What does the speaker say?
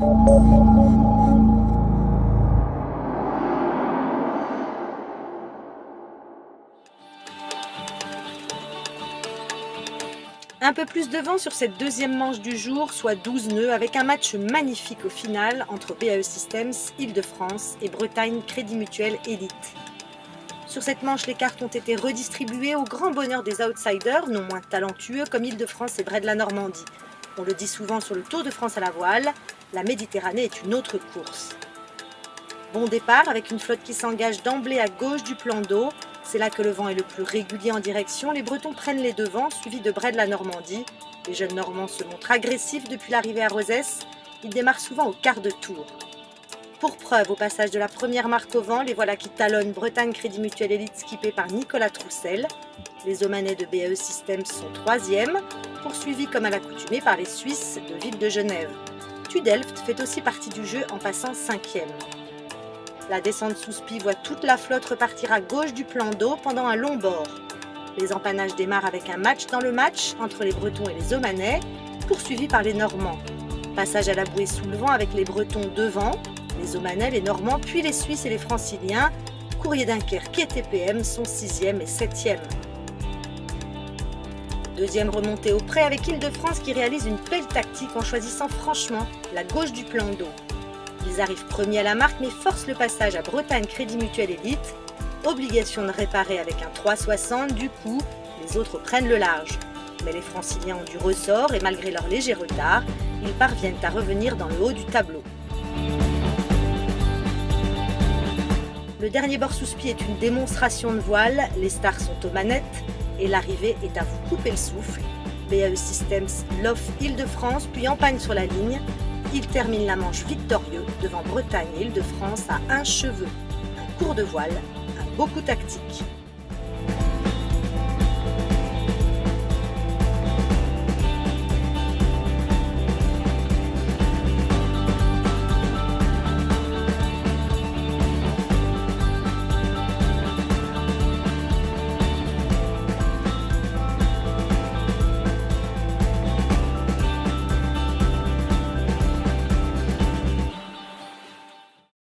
Un peu plus de vent sur cette deuxième manche du jour, soit 12 nœuds, avec un match magnifique au final entre BAE Systems, Île-de-France et Bretagne Crédit Mutuel Elite. Sur cette manche, les cartes ont été redistribuées au grand bonheur des outsiders, non moins talentueux comme Île-de-France et Bray de la Normandie. On le dit souvent sur le Tour de France à la voile, la Méditerranée est une autre course. Bon départ avec une flotte qui s'engage d'emblée à gauche du plan d'eau. C'est là que le vent est le plus régulier en direction. Les Bretons prennent les devants, suivis de Bray de la Normandie. Les jeunes Normands se montrent agressifs depuis l'arrivée à Rosès. Ils démarrent souvent au quart de tour. Pour preuve, au passage de la première marque au vent, les voilà qui talonnent Bretagne Crédit Mutuel Elite skippé par Nicolas Troussel. Les Omanais de BAE Systems sont 3e, poursuivis comme à l'accoutumée par les Suisses de Ville de Genève. TU Delft fait aussi partie du jeu en passant 5e. La descente sous spi voit toute la flotte repartir à gauche du plan d'eau pendant un long bord. Les empannages démarrent avec un match dans le match entre les Bretons et les Omanais, poursuivis par les Normands. Passage à la bouée sous le vent avec les Bretons devant, les Omanais, les Normands, puis les Suisses et les Franciliens. Courrier Dunkerque et TPM sont 6e et 7e. Deuxième remontée au pré avec Île-de-France qui réalise une belle tactique en choisissant franchement la gauche du plan d'eau. Ils arrivent premiers à la marque mais forcent le passage à Bretagne Crédit Mutuel Elite. Obligation de réparer avec un 3,60, du coup, les autres prennent le large. Mais les Franciliens ont du ressort et malgré leur léger retard, ils parviennent à revenir dans le haut du tableau. Le dernier bord sous spi est une démonstration de voile, les stars sont aux manettes et l'arrivée est à vous couper le souffle. BAE Systems l'offre Île-de-France puis empagne sur la ligne. Il termine la manche victorieux devant Bretagne et Île-de-France à un cheveu. Un cours de voile, un beau coup tactique.